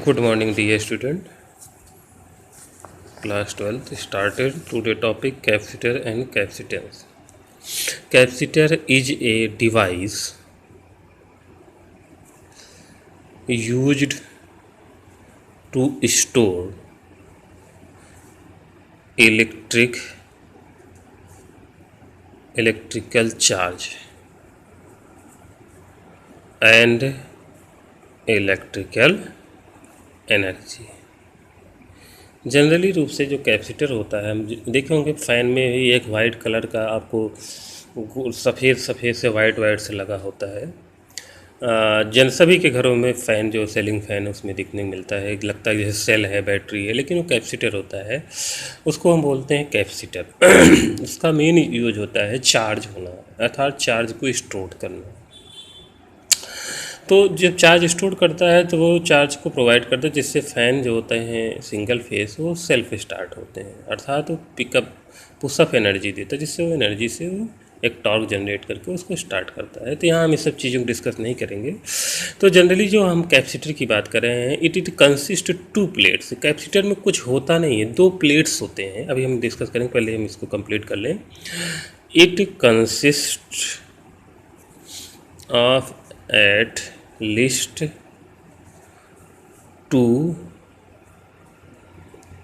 Good morning, dear student. Class 12th started. Today topic capacitor and capacitance. Capacitor is a device used to store electrical charge and electrical energy. Generally रूप से जो capacitor होता है, हम देखे होंगे fan में भी एक वाइट कलर का आपको सफ़ेद से वाइट से लगा होता है। सभी के घरों में फ़ैन जो सेलिंग फ़ैन उसमें दिखने मिलता है, लगता है जैसे सेल है, बैटरी है, लेकिन वो कैपेसिटर होता है। उसको हम बोलते हैं कैपेसिटर। उसका मेन यूज होता है चार्ज होना, अर्थात चार्ज को स्टोर करना। तो जब चार्ज स्टोर करता है तो वो चार्ज को प्रोवाइड करता है, जिससे फ़ैन जो होते हैं सिंगल फेस वो सेल्फ स्टार्ट होते हैं, अर्थात वो पिकअप पुशअप एनर्जी देता है, जिससे वो एनर्जी से वो एक टॉर्क जनरेट करके उसको स्टार्ट करता है। तो यहाँ हम इस सब चीज़ों को डिस्कस नहीं करेंगे। तो जनरली जो हम कैपेसिटर की बात कर रहे हैं, इट कंसिस्ट 2 प्लेट्स। कैपेसिटर में कुछ होता नहीं है, 2 प्लेट्स होते हैं। अभी हम डिस्कस करेंगे, पहले हम इसको कंप्लीट कर लें। It consist of at least 2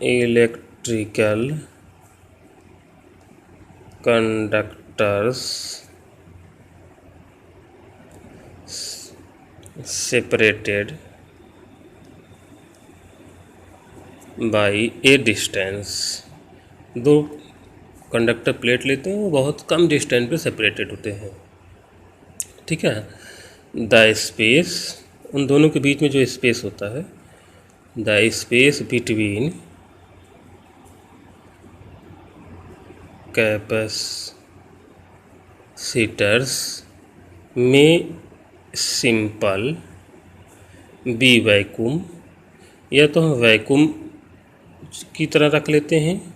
electrical conductors separated by a distance। 2 conductor plate लेते हैं, वो बहुत कम डिस्टेंस पे सेपरेटेड होते हैं, ठीक है। द स्पेस, उन दोनों के बीच में जो स्पेस होता है, द स्पेस बिटवीन कैपेसिटर्स में सिंपल बी वैक्यूम, या तो हम वैक्यूम की तरह रख लेते हैं,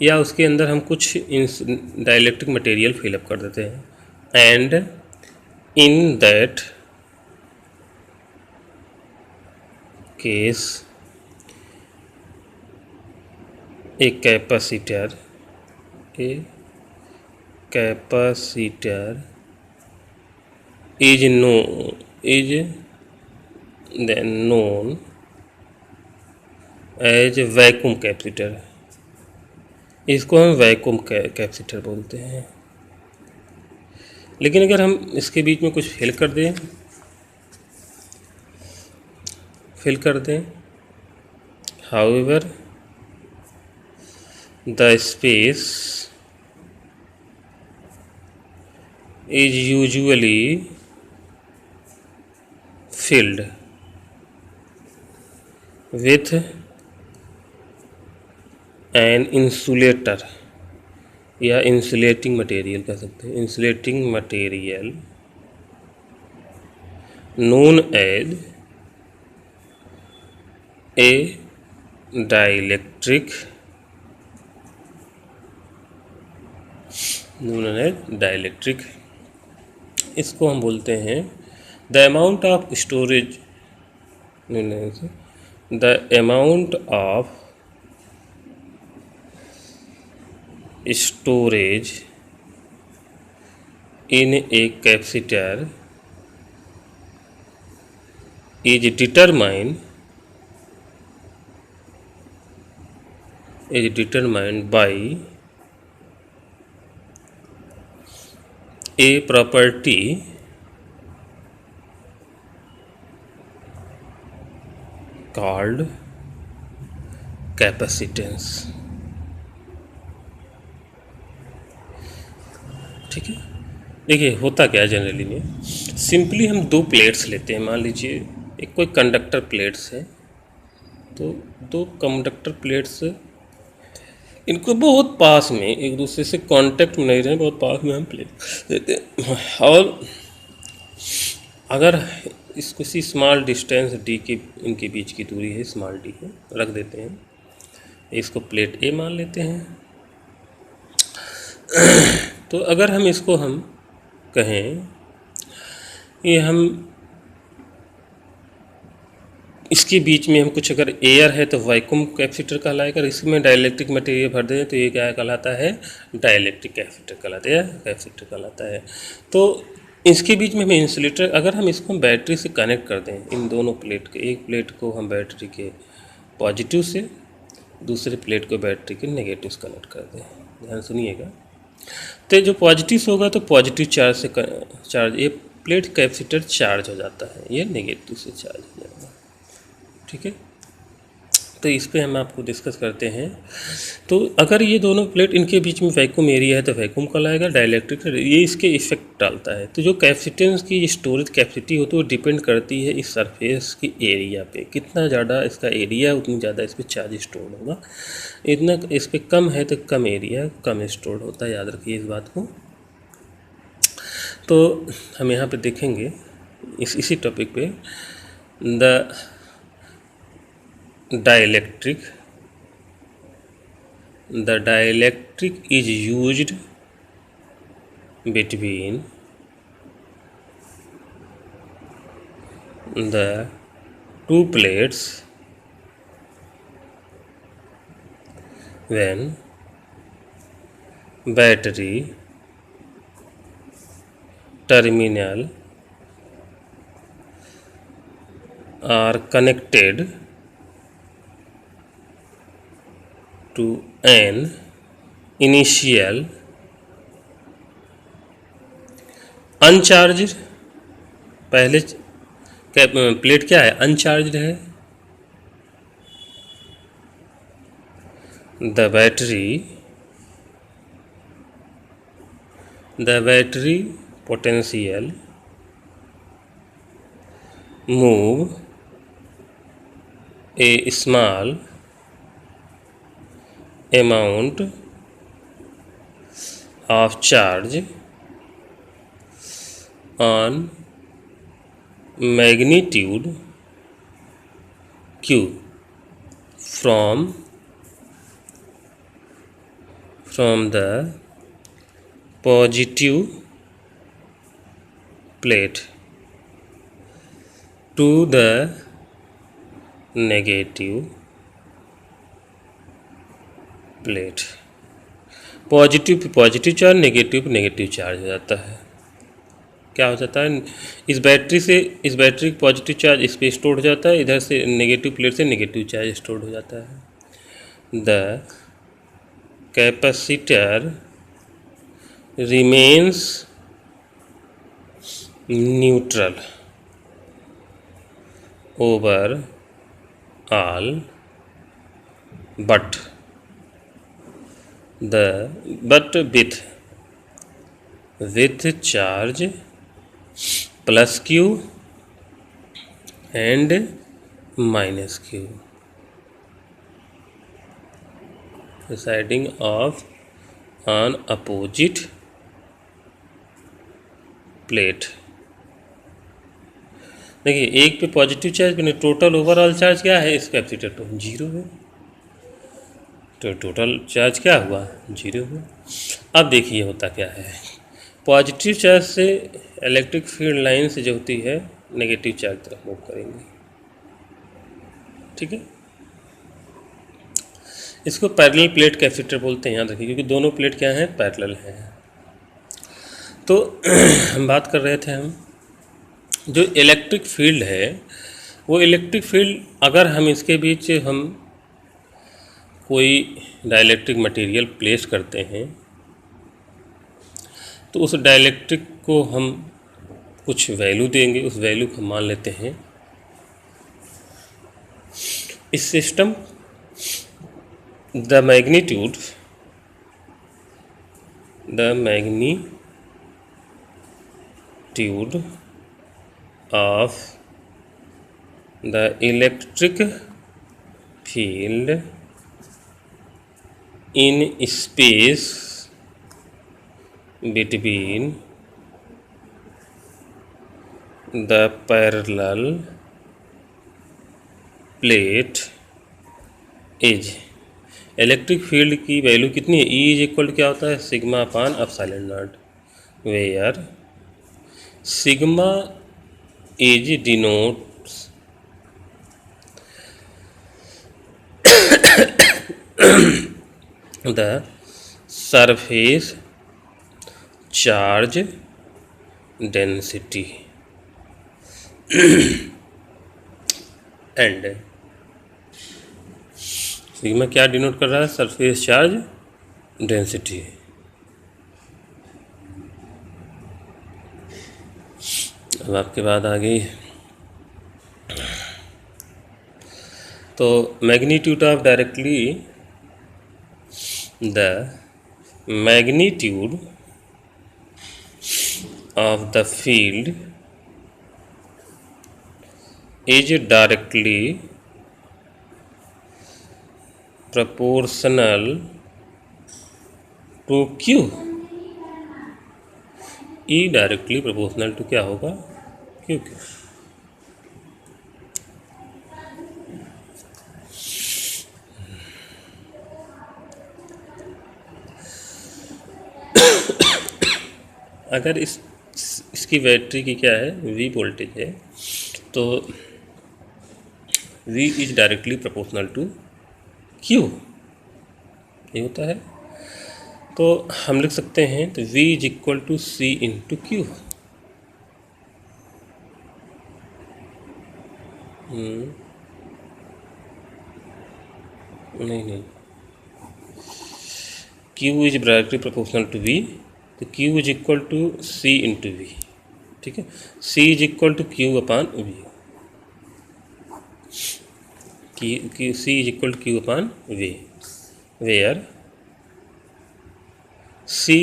या उसके अंदर हम कुछ डाइलेक्ट्रिक मटेरियल फिलअप कर देते हैं। And in that case a capacitor is then known as vacuum capacitor. इसको हम वैक्यूम कैपेसिटर बोलते हैं। लेकिन अगर हम इसके बीच में कुछ फिल कर दें, however the space is usually filled with an insulator, या इंसुलेटिंग मटेरियल कह सकते हैं, insulating material known as a dielectric इसको हम बोलते हैं the amount of storage, the amount of storage in a capacitor is determined by a property called capacitance, ठीक है। देखिए होता क्या है जनरली में, सिंपली हम 2 प्लेट्स लेते हैं। मान लीजिए एक कोई कंडक्टर प्लेट्स है, तो 2 कंडक्टर प्लेट्स, इनको बहुत पास में एक दूसरे से कांटेक्ट में नहीं रहे, बहुत पास में हम प्लेट देते हैं। और अगर इस किसी स्मॉल डिस्टेंस डी के इनके बीच की दूरी है, स्मॉल डी है, रख देते हैं। इसको प्लेट ए मान लेते हैं। तो अगर हम इसको हम कहें ये हम इसके बीच में हम कुछ अगर एयर है तो वैक्यूम कैपेसिटर कहलाएगा। इसमें डाइलेक्ट्रिक मटेरियल भर दें तो ये क्या कहलाता है, डाइलेक्ट्रिक कैपेसिटर कहलाता है, कैपेसिटर कहलाता है। तो इसके बीच में हमें इंसुलेटर, अगर हम इसको बैटरी से कनेक्ट कर दें, इन दोनों प्लेट के, एक प्लेट को हम बैटरी के पॉजिटिव से, दूसरे प्लेट को बैटरी के नेगेटिव से कनेक्ट कर दें, ध्यान सुनिएगा। तो जो पॉजिटिव से होगा तो पॉजिटिव चार्ज से चार्ज, ये प्लेट कैपेसिटर चार्ज हो जाता है, ये नेगेटिव से चार्ज हो जाएगा, ठीक है। तो इस पे हम आपको डिस्कस करते हैं। तो अगर ये दोनों प्लेट, इनके बीच में वैक्यूम एरिया है तो वैक्यूम कहलाएगा। डाइलेक्ट्रिक ये इसके इफेक्ट डालता है। तो जो कैपेसिटेंस की स्टोरेज कैपेसिटी होती है वो डिपेंड करती है इस सरफेस की एरिया पे, कितना ज़्यादा इसका एरिया उतनी ज़्यादा इस पर चार्ज स्टोर होगा, इतना इस पर कम है तो कम एरिया कम स्टोर होता है, याद रखिए इस बात को। तो हम यहाँ पे देखेंगे इसी टॉपिक पे, the dielectric is used between the two plates when battery terminal are connected to an initial uncharged, पहले प्लेट क्या है, अनचार्ज है, the battery potential move a small amount of charge on magnitude q from the positive plate to the negative plate. Positive pay positive charge, negative पे negative charge हो जाता है। क्या हो जाता है, इस बैटरी से, इस बैटरी का पॉजिटिव चार्ज इस पे स्टोर हो जाता है, इधर से नेगेटिव प्लेट से नेगेटिव चार्ज स्टोर हो जाता है। The capacitor remains neutral over all but with charge plus q and minus q residing on opposite plate. देखिए एक पे पॉजिटिव चार्ज पे टोटल ओवरऑल चार्ज क्या है इस कैपेसिटर पे, जीरो है, तो टोटल चार्ज क्या हुआ, जीरो हुआ। अब देखिए होता क्या है, पॉजिटिव चार्ज से इलेक्ट्रिक फील्ड लाइन से जो होती है नेगेटिव चार्ज तरफ मूव करेंगे, ठीक है। इसको पैरेलल प्लेट कैपेसिटर बोलते हैं, याद रखिए, क्योंकि दोनों प्लेट क्या हैं, पैरेलल हैं। तो हम बात कर रहे थे, हम जो इलेक्ट्रिक फील्ड है वो इलेक्ट्रिक फील्ड, अगर हम इसके बीच हम कोई डाइलेक्ट्रिक मटेरियल प्लेस करते हैं तो उस डाइलेक्ट्रिक को हम कुछ वैल्यू देंगे, उस वैल्यू को मान लेते हैं इस system the magnitude of the electric field in space between the parallel plate is, electric field की वैल्यू कितनी है, E इज इक्वल क्या होता है, sigma upon epsilon nought, where sigma is denotes the surface charge density and sigma क्या denote कर रहा है? Surface charge density. अब आपके बाद आ गई तो magnitude of directly the magnitude of the field is directly proportional to Q। E directly proportional to क्या होगा? Q। अगर इसकी बैटरी की क्या है? V वोल्टेज है, तो V is directly proportional to Q, ये होता है। तो हम लिख सकते हैं तो V is equal to C into Q। नहीं, Q is directly proportional to V, तो Q is equal to C into V। ठीक है, C is equal to Q upon V, C is equal to Q upon V, where C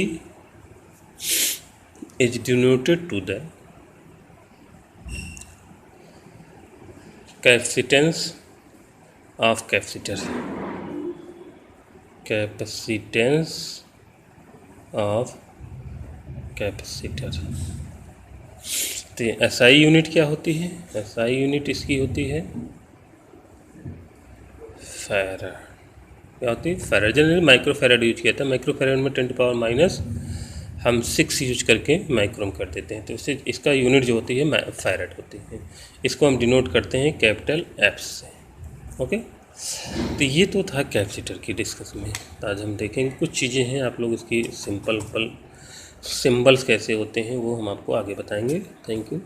is denoted to the capacitance of capacitor, capacitance of capacitor। तो SI unit क्या होती है? SI unit इसकी होती है farad. क्या होती है? Farad. Generally micro farad use किया था। माइक्रो फैराड में 10 पावर माइनस हम 6 यूज करके माइक्रोम कर देते हैं, तो इससे इसका यूनिट जो होती है फैराड होती है। इसको हम डिनोट करते हैं कैपिटल F से। ओके, तो ये तो था कैपेसिटर की डिस्कस में। तो आज हम देखेंगे कुछ चीज़ें हैं, आप लोग इसकी सिंबल्स कैसे होते हैं वो हम आपको आगे बताएंगे। Thank you.